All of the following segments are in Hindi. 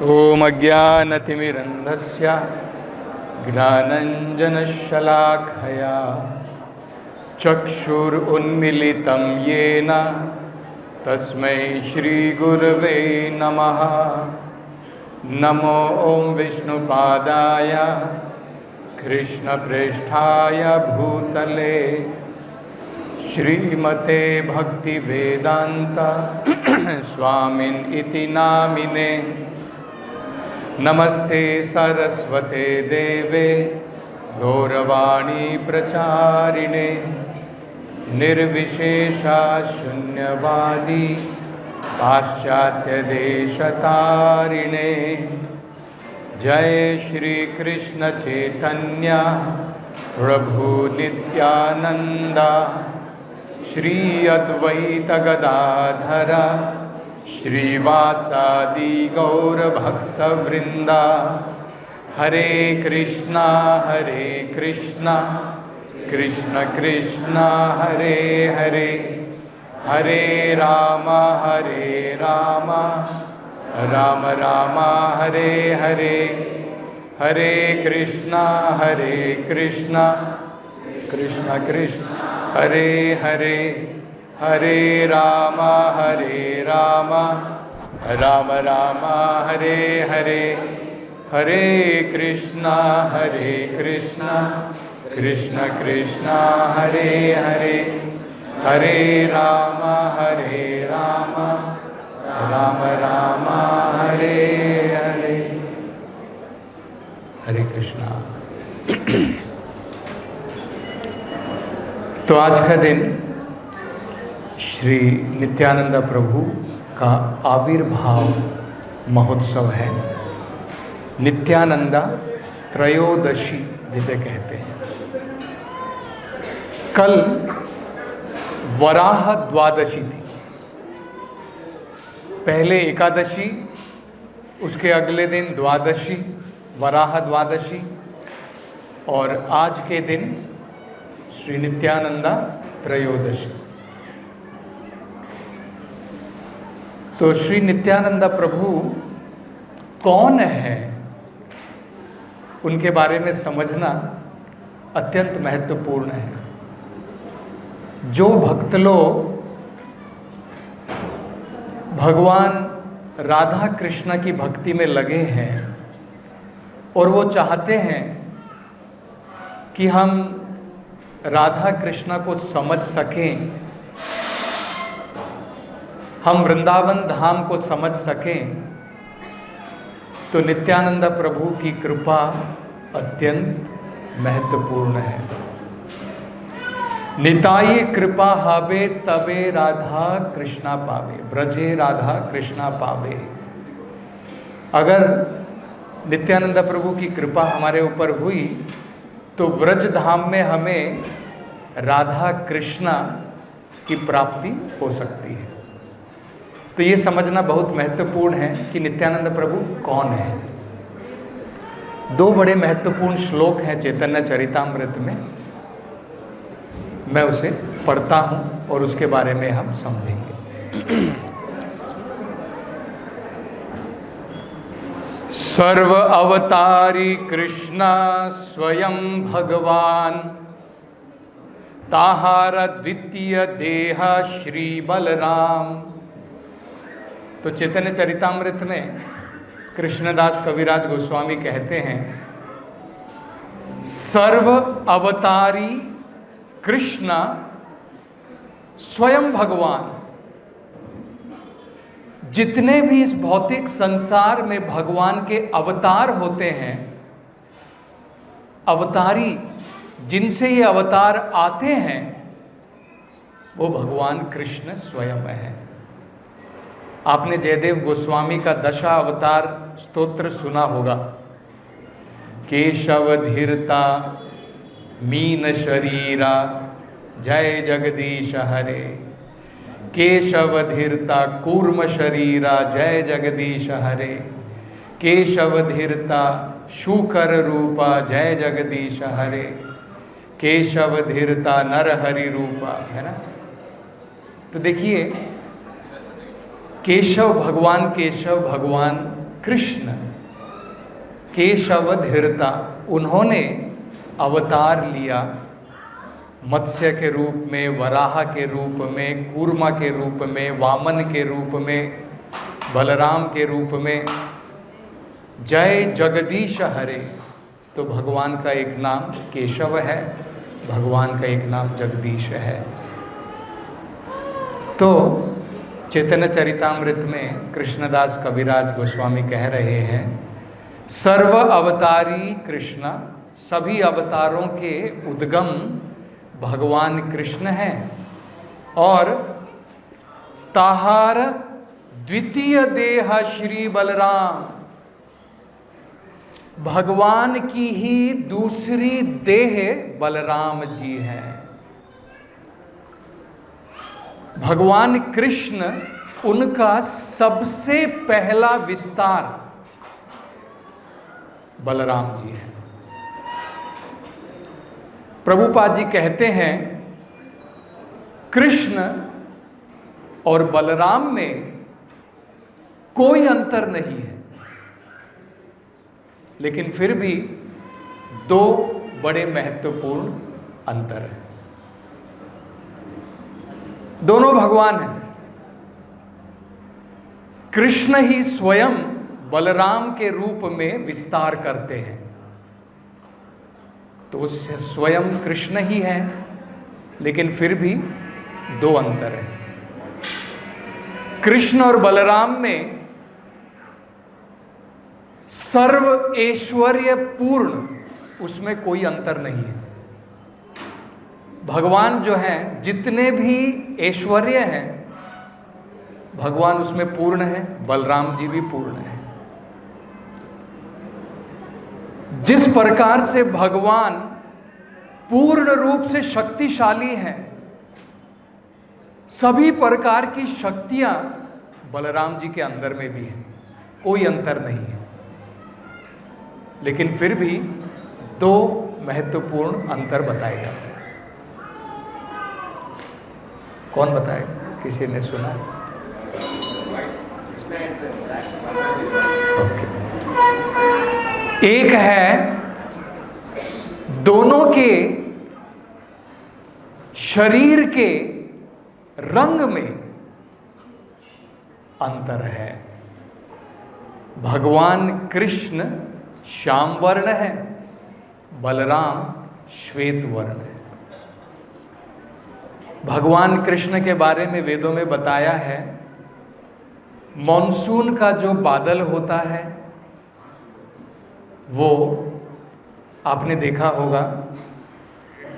ॐ अज्ञानतिमिरन्धस्य ज्ञानञ्जनशलाखया चक्षुरुन्मीलितं येन तस्मै श्रीगुरवे नमः। नमो ॐ विष्णुपादाय कृष्णप्रेष्ठाय भूतले श्रीमते भक्तिवेदान्त स्वामिन् इति नामिने। नमस्ते सरस्वते देवे गौरवाणी प्रचारिणे निर्विशेषा शून्यवादी पाश्चात्यदेशतारिणे। जय श्री कृष्ण चैतन्य प्रभु नित्यानंद श्री अद्वैत गदाधर श्रीवासादि गौरभक्तवृंदा। हरे कृष्णा कृष्ण कृष्ण हरे हरे, हरे राम राम राम हरे हरे। हरे कृष्णा कृष्ण कृष्ण हरे हरे, हरे राम राम राम हरे हरे। हरे कृष्णा कृष्ण कृष्ण हरे हरे, हरे राम राम राम हरे हरे। हरे कृष्णा। तो आज का दिन श्री नित्यानंद प्रभु का आविर्भाव महोत्सव है। नित्यानंदा त्रयोदशी जिसे कहते हैं। कल वराह द्वादशी थी, पहले एकादशी, उसके अगले दिन द्वादशी, वराह द्वादशी, और आज के दिन श्री नित्यानंदा त्रयोदशी। तो श्री नित्यानंद प्रभु कौन है, उनके बारे में समझना अत्यंत महत्वपूर्ण है। जो भक्त लोग भगवान राधा कृष्ण की भक्ति में लगे हैं और वो चाहते हैं कि हम राधा कृष्ण को समझ सकें, हम वृंदावन धाम को समझ सकें, तो नित्यानंद प्रभु की कृपा अत्यंत महत्वपूर्ण है। निताई कृपा हावे तबे राधा कृष्णा पावे, ब्रजे राधा कृष्णा पावे। अगर नित्यानंद प्रभु की कृपा हमारे ऊपर हुई तो व्रज धाम में हमें राधा कृष्णा की प्राप्ति हो सकती है। तो ये समझना बहुत महत्वपूर्ण है कि नित्यानंद प्रभु कौन है। दो बड़े महत्वपूर्ण श्लोक हैं चैतन्य चरितामृत में, मैं उसे पढ़ता हूँ और उसके बारे में हम समझेंगे। सर्व अवतारी कृष्ण स्वयं भगवान, ताहार द्वितीय देह श्री बलराम। तो चैतन्य चरितामृत में कृष्णदास कविराज गोस्वामी कहते हैं, सर्व अवतारी कृष्ण स्वयं भगवान। जितने भी इस भौतिक संसार में भगवान के अवतार होते हैं, अवतारी जिनसे ये अवतार आते हैं, वो भगवान कृष्ण स्वयं है। आपने जयदेव गोस्वामी का दशा अवतार स्तोत्र सुना होगा। केशव धीरता मीन शरीरा जय जगदीश हरे, केशव धीरता कूर्म शरीरा जय जगदीश हरे, केशव धीरता शूकर रूपा जय जगदीश हरे, केशव धीरता नर हरि रूपा, है ना। तो देखिए केशव भगवान कृष्ण केशव धीरता, उन्होंने अवतार लिया मत्स्य के रूप में, वराह के रूप में, कूर्मा के रूप में, वामन के रूप में, बलराम के रूप में। जय जगदीश हरे, तो भगवान का एक नाम केशव है, भगवान का एक नाम जगदीश है। तो चैतन्य चरितामृत में कृष्णदास कविराज गोस्वामी कह रहे हैं, सर्व अवतारी कृष्ण, सभी अवतारों के उद्गम भगवान कृष्ण हैं, और ताहार द्वितीय देह श्री बलराम, भगवान की ही दूसरी देह बलराम जी हैं। भगवान कृष्ण उनका सबसे पहला विस्तार बलराम जी है। प्रभुपाद जी कहते हैं कृष्ण और बलराम में कोई अंतर नहीं है, लेकिन फिर भी दो बड़े महत्वपूर्ण अंतर हैं। दोनों भगवान हैं। कृष्ण ही स्वयं बलराम के रूप में विस्तार करते हैं, तो स्वयं कृष्ण ही है, लेकिन फिर भी दो अंतर हैं। कृष्ण और बलराम में सर्व ऐश्वर्य पूर्ण, उसमें कोई अंतर नहीं है। भगवान जो हैं, जितने भी ऐश्वर्य हैं, भगवान उसमें पूर्ण है, बलराम जी भी पूर्ण है। जिस प्रकार से भगवान पूर्ण रूप से शक्तिशाली हैं, सभी प्रकार की शक्तियां बलराम जी के अंदर में भी हैं, कोई अंतर नहीं है। लेकिन फिर भी दो महत्वपूर्ण अंतर बताए जाते हैं। कौन बताएगा? किसी ने सुना? एक है दोनों के शरीर के रंग में अंतर है। भगवान कृष्ण श्याम वर्ण है, बलराम श्वेत वर्ण है। भगवान कृष्ण के बारे में वेदों में बताया है, मॉनसून का जो बादल होता है वो आपने देखा होगा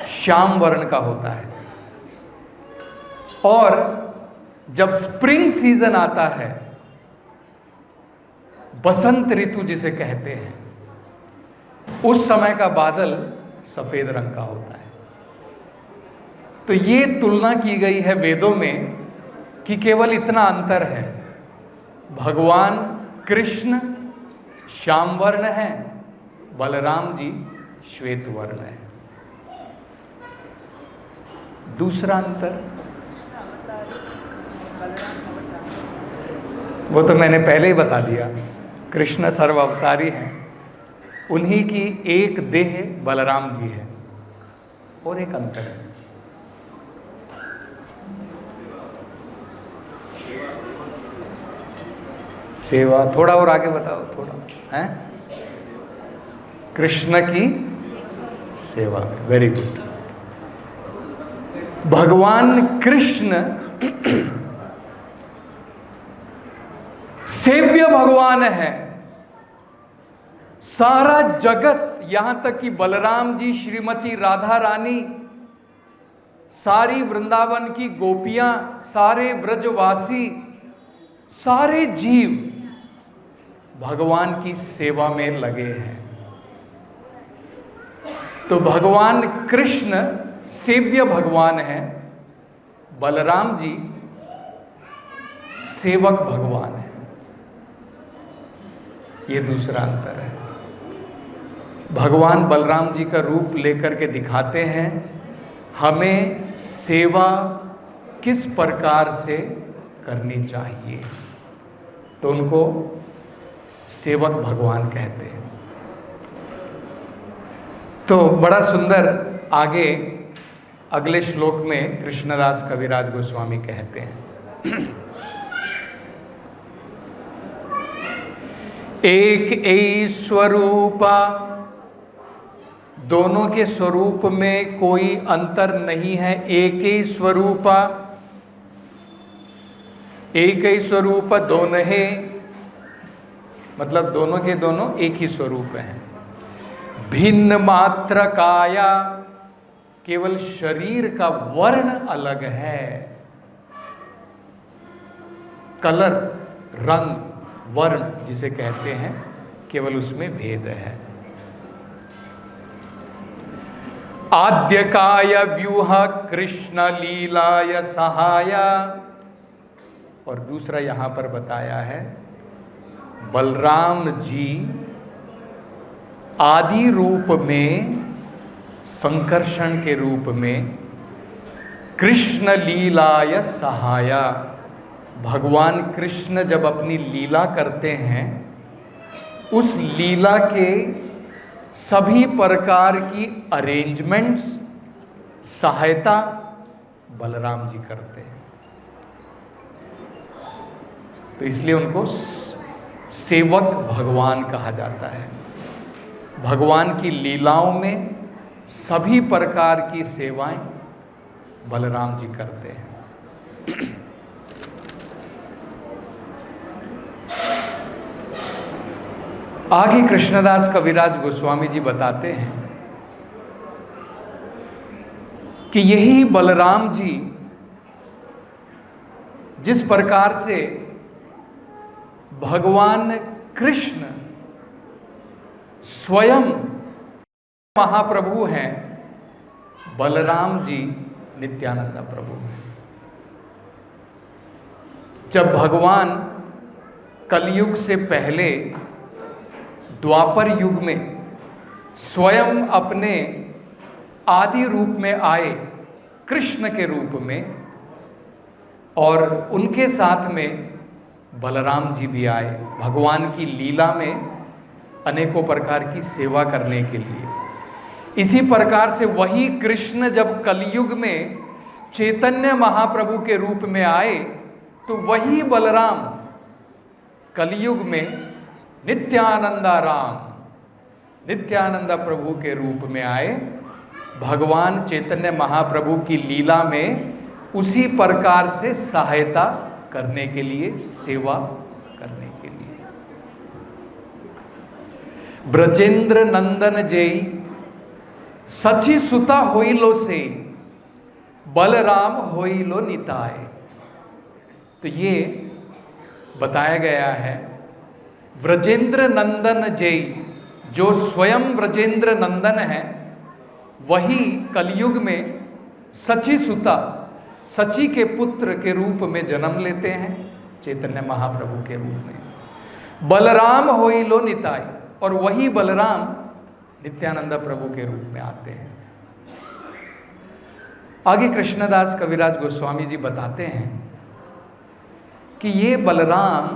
श्याम वर्ण का होता है, और जब स्प्रिंग सीजन आता है, बसंत ऋतु जिसे कहते हैं, उस समय का बादल सफेद रंग का होता है। तो ये तुलना की गई है वेदों में कि केवल इतना अंतर है, भगवान कृष्ण श्याम वर्ण है, बलराम जी श्वेत वर्ण है। दूसरा अंतर वो तो मैंने पहले ही बता दिया, कृष्ण सर्वावतारी हैं, उन्हीं की एक देह बलराम जी है। और एक अंतर है, सेवा। थोड़ा और आगे बताओ, थोड़ा है कृष्ण की सेवा। Very good. भगवान कृष्ण सेव्य भगवान है। सारा जगत, यहां तक कि बलराम जी, श्रीमती राधा रानी, सारी वृंदावन की गोपियां, सारे व्रजवासी, सारे जीव भगवान की सेवा में लगे हैं। तो भगवान कृष्ण सेव्य भगवान है, बलराम जी सेवक भगवान है। ये दूसरा अंतर है। भगवान बलराम जी का रूप लेकर के दिखाते हैं हमें सेवा किस प्रकार से करनी चाहिए। तो उनको सेवक भगवान कहते हैं। तो बड़ा सुंदर आगे अगले श्लोक में कृष्णदास कविराज गोस्वामी कहते हैं, एक स्वरूपा, दोनों के स्वरूप में कोई अंतर नहीं है। एक ही स्वरूपा, एक ही स्वरूप दोनों है, मतलब दोनों के दोनों एक ही स्वरूप हैं। भिन्न मात्र काया, केवल शरीर का वर्ण अलग है, कलर, रंग, वर्ण जिसे कहते हैं, केवल उसमें भेद है। आद्य काय व्यूह कृष्ण लीलाय सहाया, और दूसरा यहां पर बताया है बलराम जी आदि रूप में, संकर्षण के रूप में, कृष्ण लीलाय सहाया, भगवान कृष्ण जब अपनी लीला करते हैं उस लीला के सभी प्रकार की अरेंजमेंट्स, सहायता बलराम जी करते हैं। तो इसलिए उनको सेवक भगवान कहा जाता है। भगवान की लीलाओं में सभी प्रकार की सेवाएं बलराम जी करते हैं। आगे कृष्णदास कविराज गोस्वामी जी बताते हैं कि यही बलराम जी जिस प्रकार से भगवान कृष्ण स्वयं महाप्रभु हैं, बलराम जी नित्यानंद प्रभु हैं। जब भगवान कलयुग से पहले द्वापर युग में स्वयं अपने आदि रूप में आए, कृष्ण के रूप में, और उनके साथ में बलराम जी भी आए भगवान की लीला में अनेकों प्रकार की सेवा करने के लिए। इसी प्रकार से वही कृष्ण जब कलयुग में चैतन्य महाप्रभु के रूप में आए, तो वही बलराम कलयुग में नित्यानंदा राम, नित्यानंदा प्रभु के रूप में आए, भगवान चैतन्य महाप्रभु की लीला में उसी प्रकार से सहायता करने के लिए, सेवा करने के लिए। ब्रजेंद्र नंदन जय सची सुता होइलो से, बलराम होइलो निताय। तो ये बताया गया है व्रजेंद्र नंदन जय, जो स्वयं व्रजेंद्र नंदन है, वही कलयुग में सची सुता, सची के पुत्र के रूप में जन्म लेते हैं, चैतन्य महाप्रभु के रूप में। बलराम होइलो निताय, और वही बलराम नित्यानंद प्रभु के रूप में आते हैं। आगे कृष्णदास कविराज गोस्वामी जी बताते हैं कि ये बलराम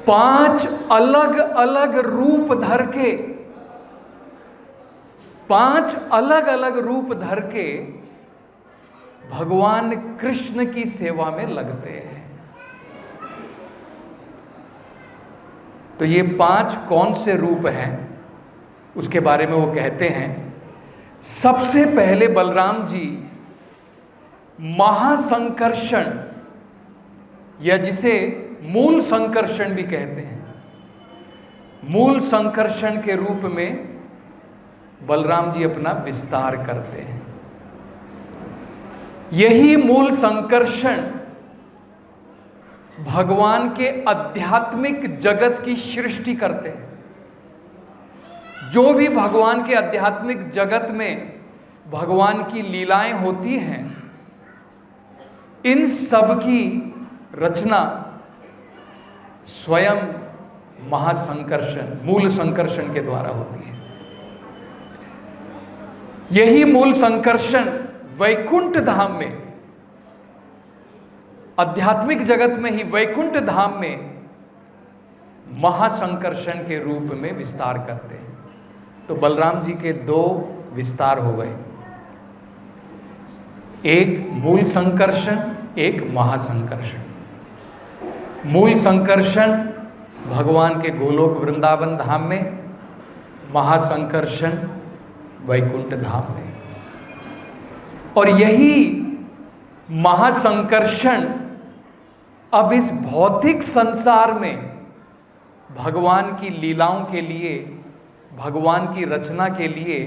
5 अलग अलग रूप धर के, 5 अलग अलग रूप धर के भगवान कृष्ण की सेवा में लगते हैं। तो ये 5 कौन से रूप हैं उसके बारे में वो कहते हैं। सबसे पहले बलराम जी महासंकर्षण, या जिसे मूल संकर्षण भी कहते हैं, मूल संकर्षण के रूप में बलराम जी अपना विस्तार करते हैं। यही मूल संकर्षण भगवान के आध्यात्मिक जगत की सृष्टि करते हैं। जो भी भगवान के आध्यात्मिक जगत में भगवान की लीलाएं होती हैं, इन सब की रचना स्वयं महासंकर्षण, मूल संकर्षण के द्वारा होती है। यही मूल संकर्षण वैकुंठ धाम में, आध्यात्मिक जगत में ही वैकुंठ धाम में महासंकर्षण के रूप में विस्तार करते हैं। तो बलराम जी के दो विस्तार हो गए, एक मूल संकर्षण, एक महासंकर्षण। मूल संकर्षण भगवान के गोलोक वृंदावन धाम में, महासंकर्षण वैकुंठ धाम में। और यही महासंकर्षण अब इस भौतिक संसार में भगवान की लीलाओं के लिए, भगवान की रचना के लिए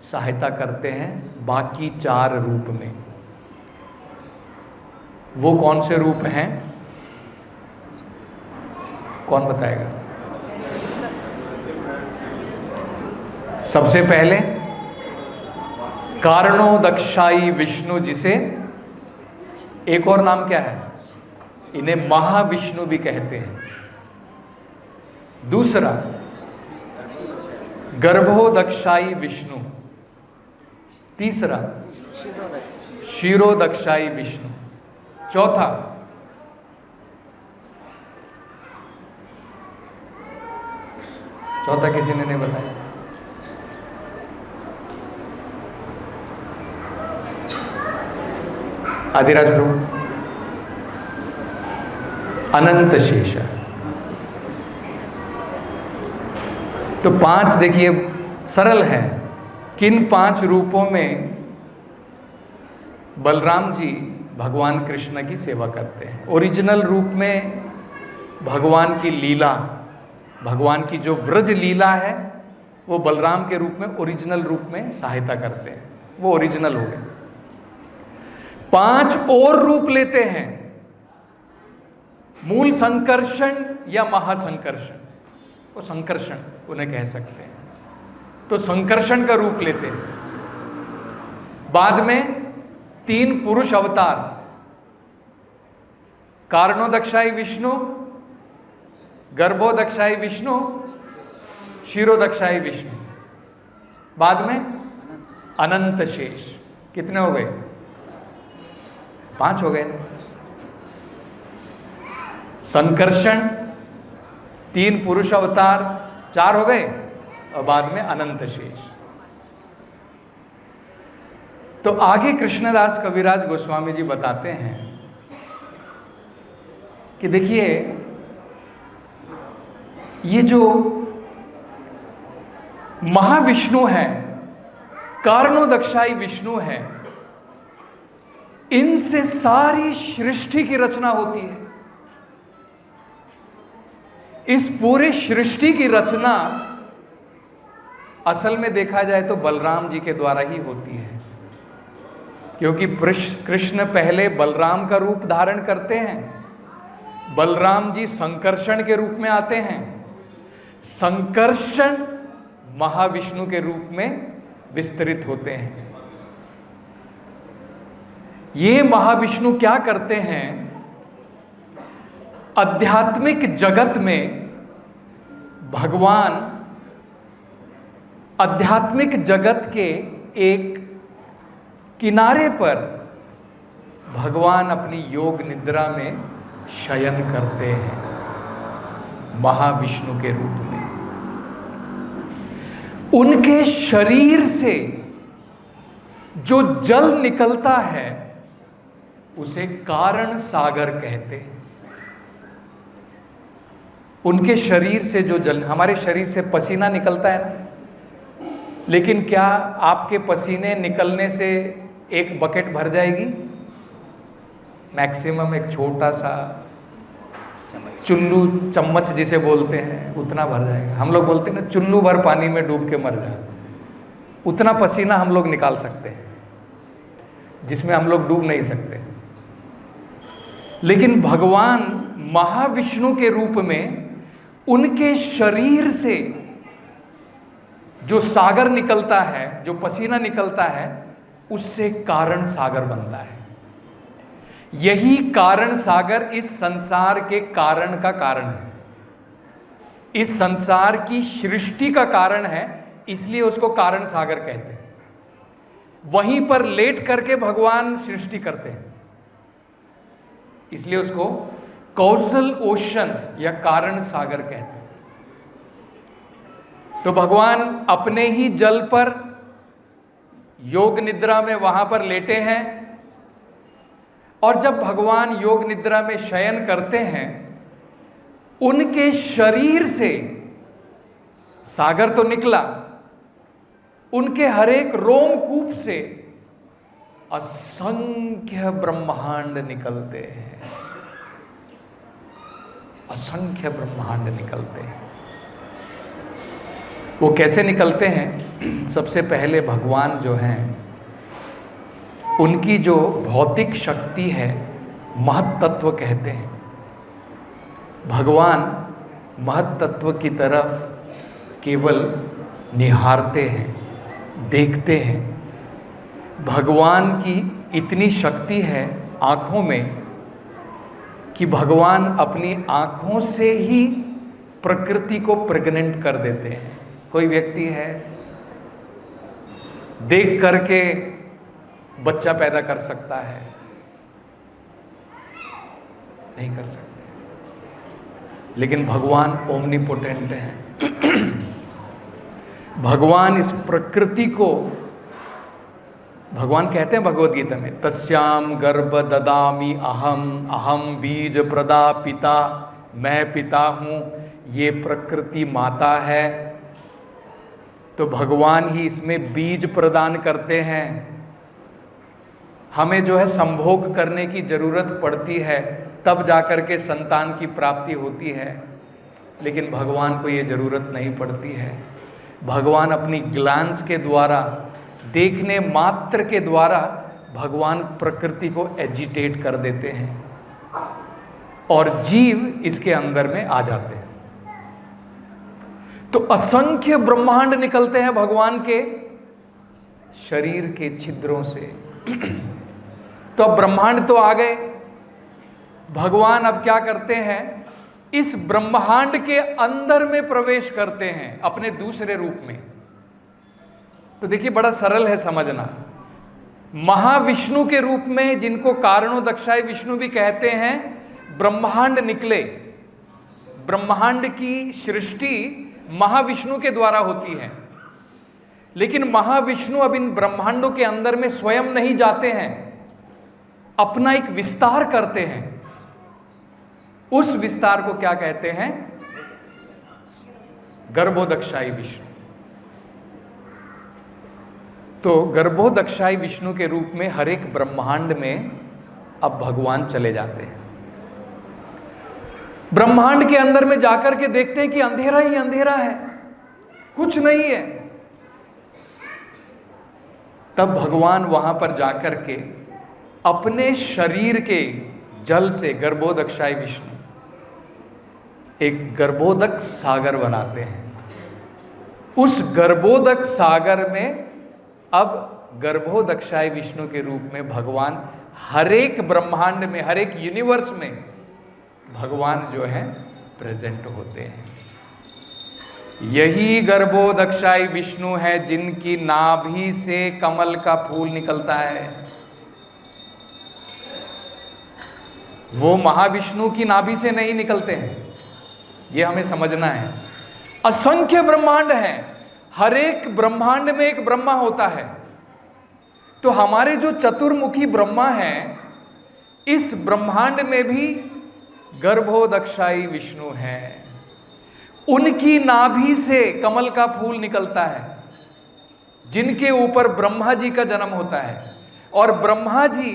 सहायता करते हैं बाकी चार रूप में। वो कौन से रूप हैं, कौन बताएगा? सबसे पहले कारणोदक्षाई विष्णु, जिसे एक और नाम क्या है, इन्हें महाविष्णु भी कहते हैं। दूसरा गर्भोदक्षाई विष्णु, तीसरा क्षीरोदक्षाई विष्णु, चौथा किसी ने नहीं बताया। आदिराज प्रभु, अनंत शेष। तो पांच देखिए सरल है, किन पांच रूपों में बलराम जी भगवान कृष्ण की सेवा करते हैं। ओरिजिनल रूप में भगवान की लीला, भगवान की जो व्रज लीला है, वो बलराम के रूप में, ओरिजिनल रूप में सहायता करते हैं, वो ओरिजिनल हो गए। पांच और रूप लेते हैं, मूल संकर्षण या महासंकर्षण, वो संकर्षण उन्हें कह सकते हैं। तो संकर्षण का रूप लेते हैं। बाद में तीन पुरुष अवतार, कारणोदक्षाई विष्णु, गर्भोदक्षाई विष्णु, क्षीरोदक्षाई विष्णु, बाद में अनंत शेष। कितने हो गए? पांच हो गए ना। संकर्षण, तीन पुरुष अवतार, चार हो गए, और बाद में अनंत शेष। तो आगे कृष्णदास कविराज गोस्वामी जी बताते हैं कि देखिए, ये जो महाविष्णु है, कारणोदक्षाई विष्णु है, इनसे सारी सृष्टि की रचना होती है। इस पूरे सृष्टि की रचना असल में देखा जाए तो बलराम जी के द्वारा ही होती है, क्योंकि कृष्ण पहले बलराम का रूप धारण करते हैं, बलराम जी संकर्षण के रूप में आते हैं, संकर्षण महाविष्णु के रूप में विस्तृत होते हैं। ये महाविष्णु क्या करते हैं? आध्यात्मिक जगत में भगवान आध्यात्मिक जगत के एक किनारे पर भगवान अपनी योग निद्रा में शयन करते हैं महाविष्णु के रूप में। उनके शरीर से जो जल निकलता है उसे कारण सागर कहते हैं। उनके शरीर से जो जल, हमारे शरीर से पसीना निकलता है ना, लेकिन क्या आपके पसीने निकलने से एक बकेट भर जाएगी? मैक्सिमम एक छोटा सा चुल्लू, चम्मच जिसे बोलते हैं, उतना भर जाएगा। हम लोग बोलते हैं ना, चुल्लू भर पानी में डूब के मर जा, उतना पसीना हम लोग निकाल सकते हैं, जिसमें हम लोग डूब नहीं सकते। लेकिन भगवान महाविष्णु के रूप में उनके शरीर से जो सागर निकलता है, जो पसीना निकलता है, उससे कारण सागर बनता है। यही कारण सागर इस संसार के कारण का कारण है, इस संसार की सृष्टि का कारण है, इसलिए उसको कारण सागर कहते हैं। वहीं पर लेट करके भगवान सृष्टि करते हैं, इसलिए उसको कौशल ओशन या कारण सागर कहते हैं। तो भगवान अपने ही जल पर योग निद्रा में वहां पर लेटे हैं, और जब भगवान योग निद्रा में शयन करते हैं, उनके शरीर से सागर तो निकला, उनके हर एक रोमकूप से असंख्य ब्रह्मांड निकलते हैं, असंख्य ब्रह्मांड निकलते हैं। वो कैसे निकलते हैं? सबसे पहले भगवान जो हैं, उनकी जो भौतिक शक्ति है, महत्तत्व कहते हैं। भगवान महत्तत्व की तरफ केवल निहारते हैं, देखते हैं। भगवान की इतनी शक्ति है आँखों में कि भगवान अपनी आँखों से ही प्रकृति को प्रेग्नेंट कर देते हैं। कोई व्यक्ति है, देख करके बच्चा पैदा कर सकता है? नहीं कर सकते। लेकिन भगवान ओमनीपोटेंट हैं। भगवान इस प्रकृति को, भगवान कहते हैं भगवद गीता में, तस्याम गर्भ ददामि अहम, अहम बीज प्रदा पिता, मैं पिता हूँ, ये प्रकृति माता है। तो भगवान ही इसमें बीज प्रदान करते हैं। हमें जो है संभोग करने की जरूरत पड़ती है, तब जाकर के संतान की प्राप्ति होती है, लेकिन भगवान को ये जरूरत नहीं पड़ती है। भगवान अपनी ग्लांस के द्वारा, देखने मात्र के द्वारा भगवान प्रकृति को एजिटेट कर देते हैं और जीव इसके अंदर में आ जाते हैं। तो असंख्य ब्रह्मांड निकलते हैं भगवान के शरीर के छिद्रों से। तो अब ब्रह्मांड तो आ गए, भगवान अब क्या करते हैं? इस ब्रह्मांड के अंदर में प्रवेश करते हैं अपने दूसरे रूप में। तो देखिए, बड़ा सरल है समझना। महाविष्णु के रूप में, जिनको कारणोदक्षाय विष्णु भी कहते हैं, ब्रह्मांड निकले। ब्रह्मांड की सृष्टि महाविष्णु के द्वारा होती है, लेकिन महाविष्णु अब इन ब्रह्मांडों के अंदर में स्वयं नहीं जाते हैं, अपना एक विस्तार करते हैं। उस विस्तार को क्या कहते हैं? गर्भोदक्षाई विष्णु। तो गर्भोदक्षाई विष्णु के रूप में हर एक ब्रह्मांड में अब भगवान चले जाते हैं। ब्रह्मांड के अंदर में जाकर के देखते हैं कि अंधेरा ही अंधेरा है, कुछ नहीं है। तब भगवान वहां पर जाकर के अपने शरीर के जल से, गर्भोदक्षाय विष्णु एक गर्भोदक सागर बनाते हैं। उस गर्भोदक सागर में अब गर्भोदक्षाय विष्णु के रूप में भगवान हर एक ब्रह्मांड में, हर एक यूनिवर्स में भगवान जो है प्रेजेंट होते हैं। यही गर्भोदक्षाय विष्णु है जिनकी नाभि से कमल का फूल निकलता है। वो महाविष्णु की नाभि से नहीं निकलते हैं, ये हमें समझना है। असंख्य ब्रह्मांड हैं, हर एक ब्रह्मांड में एक ब्रह्मा होता है। तो हमारे जो चतुर्मुखी ब्रह्मा हैं, इस ब्रह्मांड में भी गर्भोदक्षाई विष्णु हैं। उनकी नाभि से कमल का फूल निकलता है, जिनके ऊपर ब्रह्मा जी का जन्म होता है। और ब्रह्मा जी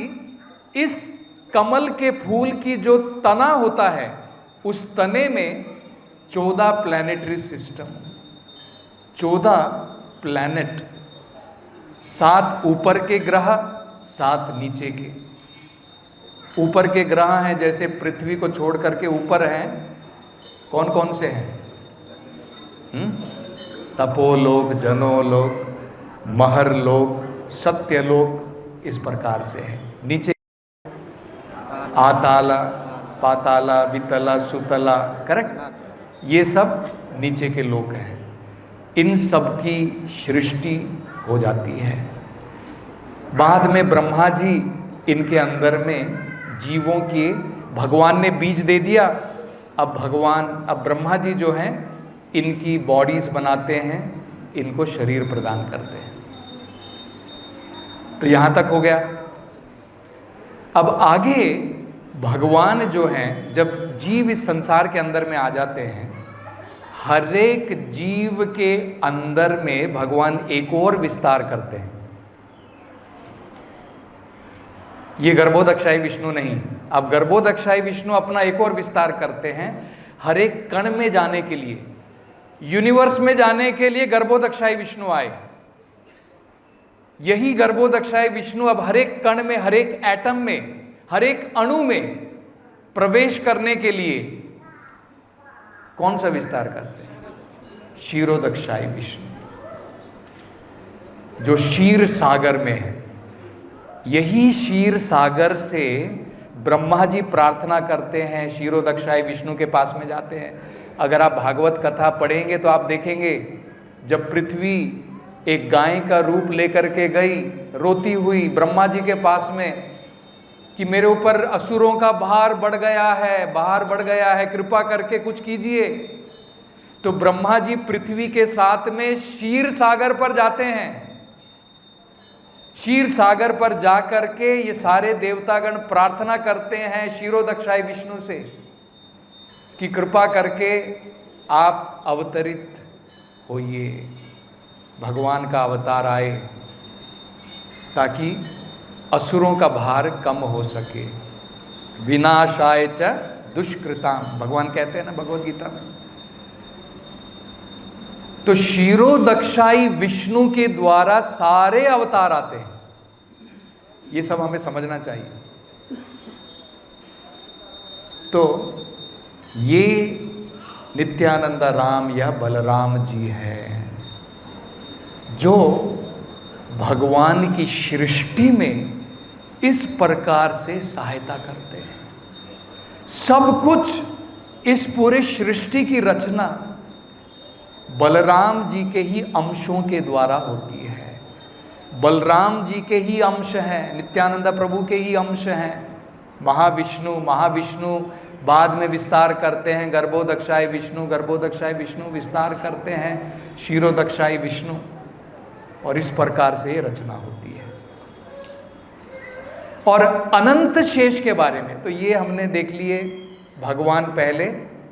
इस कमल के फूल की जो तना होता है, उस तने में 14 प्लैनेटरी सिस्टम, 14 प्लैनेट, 7 ऊपर के ग्रह, 7 नीचे के। ऊपर के ग्रह हैं, जैसे पृथ्वी को छोड़ करके ऊपर हैं, कौन कौन से हैं? तपोलोक, जनोलोक, महरलोक, सत्यलोक, इस प्रकार से है। नीचे आताला, पाताला, वितला, सुतला, करेक्ट, ये सब नीचे के लोक हैं। इन सब की सृष्टि हो जाती है। बाद में ब्रह्मा जी इनके अंदर में जीवों के भगवान ने बीज दे दिया, अब ब्रह्मा जी जो हैं इनकी बॉडीज बनाते हैं, इनको शरीर प्रदान करते हैं। तो यहां तक हो गया। अब आगे भगवान जो हैं, जब जीव इस संसार के अंदर में आ जाते हैं, हर एक जीव के अंदर में भगवान एक और विस्तार करते हैं। ये गर्भोदक्षाई विष्णु नहीं, अब गर्भोदक्षाई विष्णु अपना एक और विस्तार करते हैं। हर एक कण में जाने के लिए, यूनिवर्स में जाने के लिए गर्भोदक्षाई विष्णु आए। यही गर्भोदक्षाई विष्णु अब हर एक कण में, हर एक एटम में, हर एक अणु में प्रवेश करने के लिए कौन सा विस्तार करते हैं? क्षीरोदक्षाई विष्णु, जो क्षीर सागर में है। यही क्षीर सागर से ब्रह्मा जी प्रार्थना करते हैं, क्षीरोदक्षाई विष्णु के पास में जाते हैं। अगर आप भागवत कथा पढ़ेंगे तो आप देखेंगे, जब पृथ्वी एक गाय का रूप लेकर के गई रोती हुई ब्रह्मा जी के पास में कि मेरे ऊपर असुरों का भार बढ़ गया है, कृपा करके कुछ कीजिए, तो ब्रह्मा जी पृथ्वी के साथ में क्षीर सागर पर जाते हैं। क्षीर सागर पर जाकर के ये सारे देवतागण प्रार्थना करते हैं क्षीरोदक्षाई विष्णु से कि कृपा करके आप अवतरित होइए, भगवान का अवतार आए ताकि असुरों का भार कम हो सके। विनाशाय च दुष्कृताम, भगवान कहते हैं ना भगवद गीता में। तो क्षीरोदक्षाई विष्णु के द्वारा सारे अवतार आते हैं, ये सब हमें समझना चाहिए। तो ये नित्यानंद राम या बलराम जी हैं जो भगवान की सृष्टि में इस प्रकार से सहायता करते हैं। सब कुछ, इस पूरे सृष्टि की रचना बलराम जी के ही अंशों के द्वारा होती है। बलराम जी के ही अंश हैं, नित्यानंद प्रभु के ही अंश हैं। महाविष्णु बाद में विस्तार करते हैं, गर्भोदक्षाई विष्णु विस्तार करते हैं क्षीरोदक्षाई विष्णु, और इस प्रकार से ये रचना होती है। और अनंत शेष के बारे में तो ये हमने देख लिए, भगवान पहले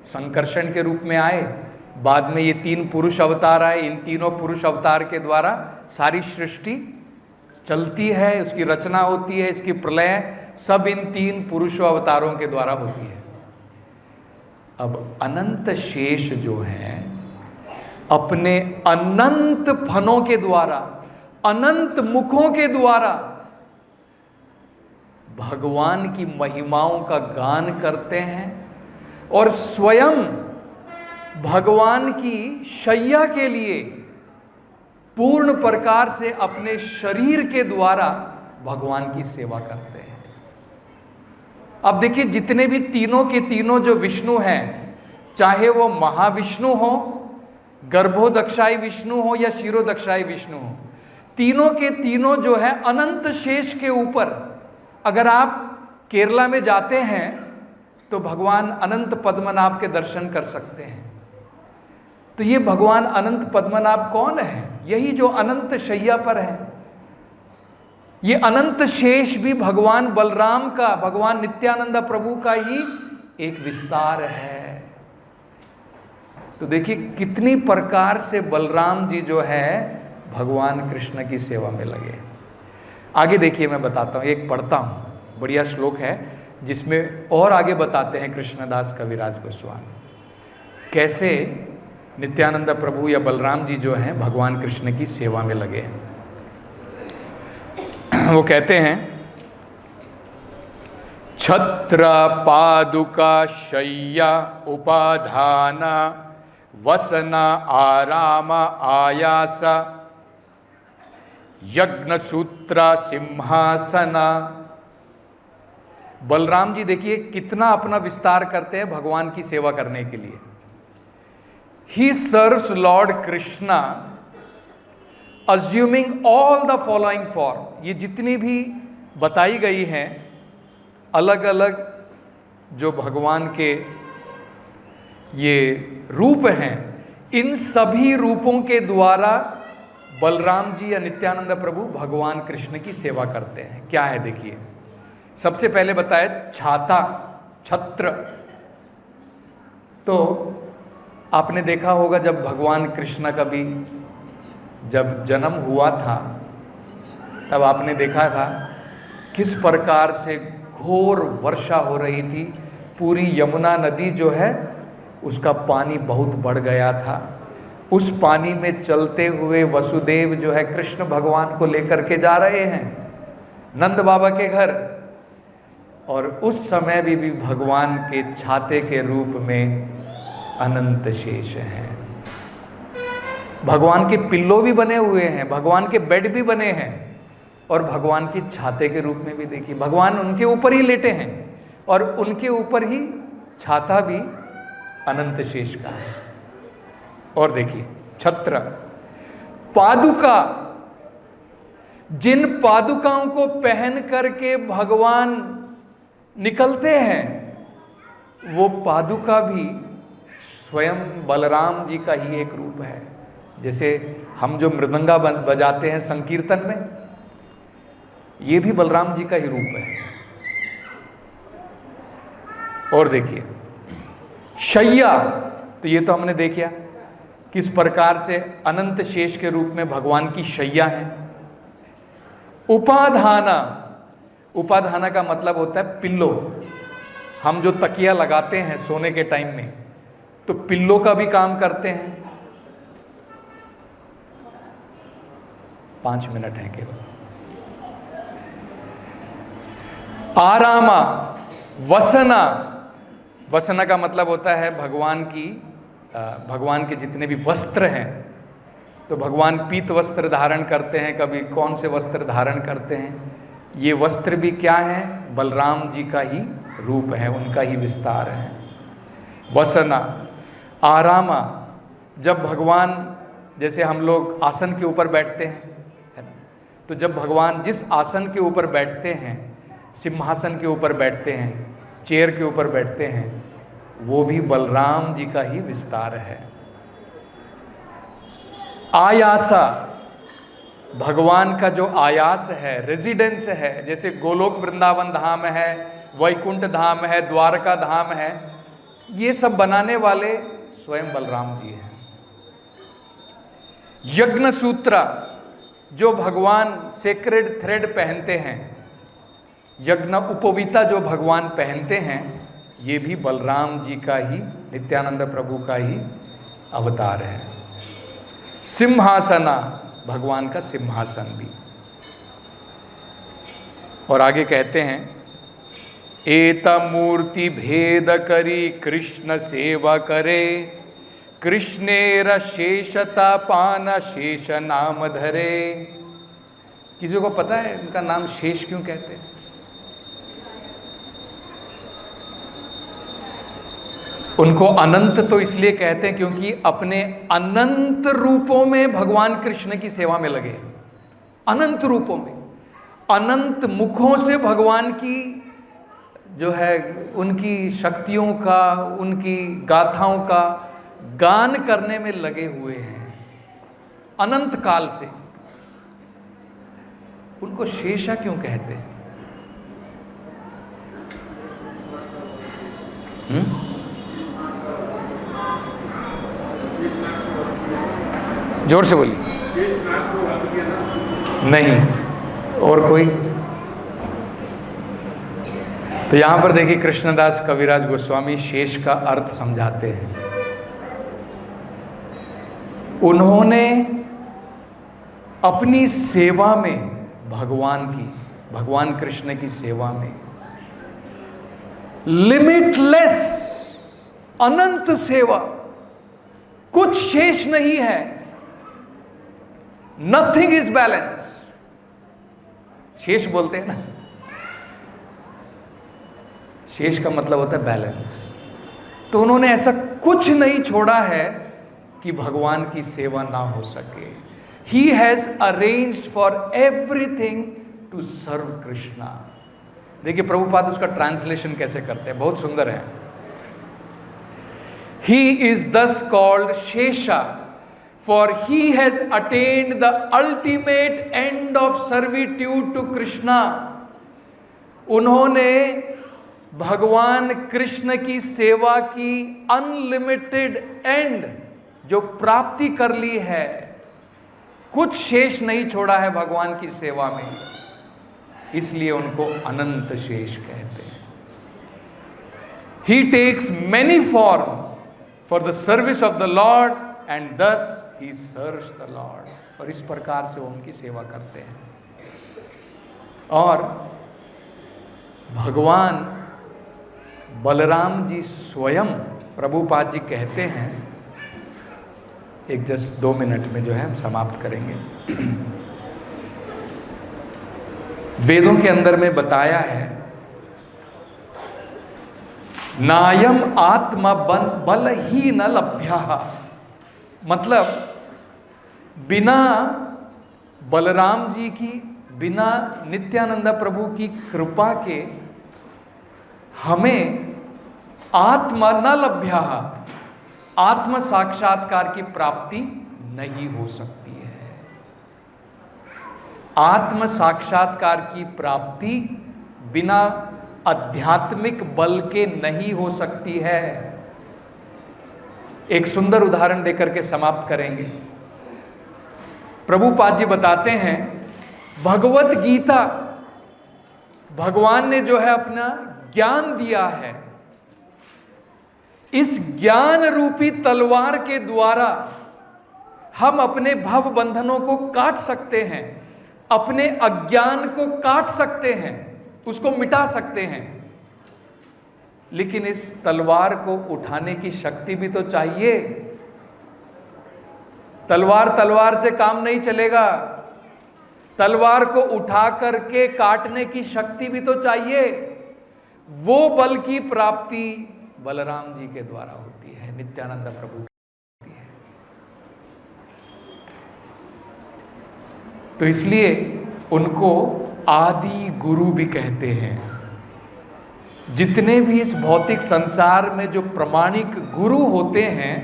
संकर्षण के रूप में आए, बाद में ये 3 पुरुष अवतार आए। इन तीनों पुरुष अवतार के द्वारा सारी सृष्टि चलती है, उसकी रचना होती है, इसकी प्रलय सब इन 3 पुरुषों अवतारों के द्वारा होती है। अब अनंत शेष जो है अपने अनंत फनों के द्वारा, अनंत मुखों के द्वारा भगवान की महिमाओं का गान करते हैं और स्वयं भगवान की शैया के लिए पूर्ण प्रकार से अपने शरीर के द्वारा भगवान की सेवा करते हैं। अब देखिए, जितने भी तीनों के तीनों जो विष्णु हैं, चाहे वो महाविष्णु हो, गर्भोदक्षाई विष्णु हो या क्षीरोदक्षाई विष्णु हो, तीनों के तीनों जो है अनंत शेष के ऊपर, अगर आप केरला में जाते हैं तो भगवान अनंत पद्मनाभ के दर्शन कर सकते हैं। तो ये भगवान अनंत पद्मनाभ कौन है? यही जो अनंत शैया पर है। ये अनंत शेष भी भगवान बलराम का, भगवान नित्यानंद प्रभु का ही एक विस्तार है। तो देखिए कितनी प्रकार से बलराम जी जो है भगवान कृष्ण की सेवा में लगे। आगे देखिए, मैं बताता हूँ, एक पढ़ता हूँ, बढ़िया श्लोक है जिसमें और आगे बताते हैं कृष्णदास कविराज गोस्वामी कैसे नित्यानंद प्रभु या बलराम जी जो हैं भगवान कृष्ण की सेवा में लगे। वो कहते हैं, छत्र पादुका शय्या उपाधान वसन आराम आयास यज्ञ सूत्र सिंहासन। बलराम जी देखिए कितना अपना विस्तार करते हैं भगवान की सेवा करने के लिए। He serves Lord Krishna assuming all the following form। ये जितनी भी बताई गई हैं अलग अलग जो भगवान के ये रूप हैं, इन सभी रूपों के द्वारा बलराम जी या नित्यानंद प्रभु भगवान कृष्ण की सेवा करते हैं। क्या है देखिए, सबसे पहले बताए छाता, छत्र। तो आपने देखा होगा जब भगवान कृष्ण का भी जब जन्म हुआ था, तब आपने देखा था किस प्रकार से घोर वर्षा हो रही थी। पूरी यमुना नदी जो है उसका पानी बहुत बढ़ गया था। उस पानी में चलते हुए वसुदेव जो है कृष्ण भगवान को लेकर के जा रहे हैं नंद बाबा के घर, और उस समय भी भगवान के छाते के रूप में अनंत शेष हैं। भगवान के पिल्लो भी बने हुए हैं, भगवान के बेड भी बने हैं, और भगवान की छाते के रूप में भी देखिए भगवान उनके ऊपर ही लेटे हैं, और उनके ऊपर ही छाता भी अनंत शेष का है। और देखिए छत्र, पादुका, जिन पादुकाओं को पहन करके भगवान निकलते हैं, वो पादुका भी स्वयं बलराम जी का ही एक रूप है। जैसे हम जो मृदंगा बजाते हैं संकीर्तन में, ये भी बलराम जी का ही रूप है। और देखिए शैया, तो ये तो हमने देखा किस प्रकार से अनंत शेष के रूप में भगवान की शैया है। उपाधाना, उपाधाना का मतलब होता है पिल्लो। हम जो तकिया लगाते हैं सोने के टाइम में, तो पिल्लो का भी काम करते हैं। 5 मिनट है केवल। आरामा, वसना, वसना का मतलब होता है भगवान के जितने भी वस्त्र हैं, तो भगवान पीत वस्त्र धारण करते हैं, कभी कौन से वस्त्र धारण करते हैं, ये वस्त्र भी क्या है, बलराम जी का ही रूप है, उनका ही विस्तार है। वसना, आरामा, जब भगवान, जैसे हम लोग आसन के ऊपर बैठते हैं, है ना, तो जब भगवान जिस आसन के ऊपर बैठते हैं, सिंहासन के ऊपर बैठते हैं, चेयर के ऊपर बैठते हैं, वो भी बलराम जी का ही विस्तार है। आयासा, भगवान का जो आयास है, रेजिडेंस है, जैसे गोलोक वृंदावन धाम है, वैकुंठ धाम है, द्वारका धाम है, ये सब बनाने वाले स्वयं बलराम जी हैं। यज्ञ सूत्र, जो भगवान सेक्रेड थ्रेड पहनते हैं, यज्ञ उपवीता जो भगवान पहनते हैं, ये भी बलराम जी का ही, नित्यानंद प्रभु का ही अवतार है। सिंहासना, भगवान का सिंहासन भी। और आगे कहते हैं, एता मूर्ति भेद करी कृष्ण सेवा करे, कृष्णेर शेषता पान शेष नाम धरे। किसी को पता है इनका नाम शेष क्यों कहते हैं? उनको अनंत तो इसलिए कहते हैं क्योंकि अपने अनंत रूपों में भगवान कृष्ण की सेवा में लगे। अनंत रूपों में, अनंत मुखों से भगवान की जो है उनकी शक्तियों का, उनकी गाथाओं का गान करने में लगे हुए हैं अनंत काल से। उनको शेषा क्यों कहते हैं? जोर से बोलिए। नहीं, और कोई? तो यहां पर देखिए कृष्णदास कविराज गोस्वामी शेष का अर्थ समझाते हैं। उन्होंने अपनी सेवा में भगवान कृष्ण की सेवा में लिमिटलेस, अनंत सेवा, कुछ शेष नहीं है। Nothing is balance. शेष बोलते हैं ना, शेष का मतलब होता है बैलेंस। तो उन्होंने ऐसा कुछ नहीं छोड़ा है कि भगवान की सेवा ना हो सके। He has arranged for everything to serve Krishna. देखिए प्रभुपाद उसका ट्रांसलेशन कैसे करते हैं, बहुत सुंदर है। He is thus called Shesha for he has attained the ultimate end of servitude to Krishna. उन्होंने भगवान कृष्ण की सेवा की अनलिमिटेड एंड जो प्राप्ति कर ली है, कुछ शेष नहीं छोड़ा है भगवान की सेवा में, इसलिए उनको अनंत शेष कहते हैं। He takes many form for the service of the lord and thus he serves the Lord. और इस प्रकार से वो उनकी सेवा करते हैं। और भगवान बलराम जी स्वयं, प्रभुपाद जी कहते हैं, एक जस्ट 2 मिनट में जो है हम समाप्त करेंगे। वेदों के अंदर में बताया है, नायम आत्मा बल ही न लभ्या, मतलब बिना बलराम जी की, बिना नित्यानंद प्रभु की कृपा के हमें आत्मा न लभ्या, आत्म साक्षात्कार की प्राप्ति नहीं हो सकती है। आत्म साक्षात्कार की प्राप्ति बिना आध्यात्मिक बल के नहीं हो सकती है। एक सुंदर उदाहरण देकर के समाप्त करेंगे। प्रभुपाद जी बताते हैं, भगवत गीता, भगवान ने जो है अपना ज्ञान दिया है, इस ज्ञान रूपी तलवार के द्वारा हम अपने भव बंधनों को काट सकते हैं, अपने अज्ञान को काट सकते हैं, उसको मिटा सकते हैं। लेकिन इस तलवार को उठाने की शक्ति भी तो चाहिए। तलवार से काम नहीं चलेगा। तलवार को उठा करके काटने की शक्ति भी तो चाहिए। वो बल की प्राप्ति बलराम जी के द्वारा होती है, नित्यानंद प्रभु होती है। तो इसलिए उनको आदि गुरु भी कहते हैं। जितने भी इस भौतिक संसार में जो प्रमाणिक गुरु होते हैं,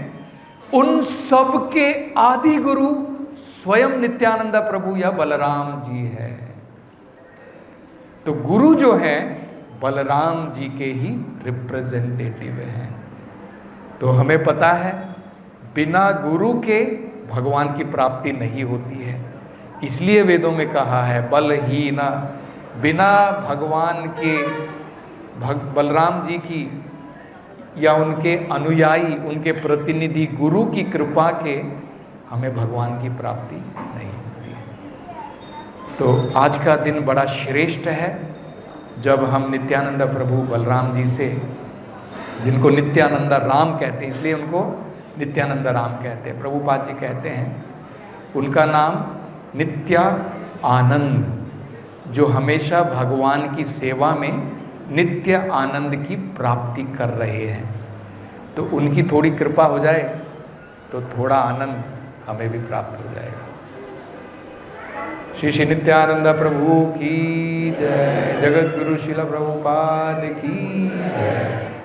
उन सब के आदि गुरु स्वयं नित्यानंद प्रभु या बलराम जी है। तो गुरु जो है बलराम जी के ही रिप्रेजेंटेटिव हैं। तो हमें पता है बिना गुरु के भगवान की प्राप्ति नहीं होती है। इसलिए वेदों में कहा है बलहीन, बिना भगवान के बलराम जी की या उनके अनुयायी, उनके प्रतिनिधि गुरु की कृपा के हमें भगवान की प्राप्ति नहीं होती है। तो आज का दिन बड़ा श्रेष्ठ है जब हम नित्यानंद प्रभु बलराम जी से, जिनको नित्यानंद राम कहते हैं, इसलिए उनको नित्यानंद राम कहते हैं। प्रभुपाद जी कहते हैं उनका नाम नित्य आनंद, जो हमेशा भगवान की सेवा में नित्य आनंद की प्राप्ति कर रहे हैं। तो उनकी थोड़ी कृपा हो जाए तो थोड़ा आनंद हमें भी प्राप्त हो जाएगा। श्री श्री नित्यानंद प्रभु की जय। जगत गुरु श्रील प्रभुपाद की जय।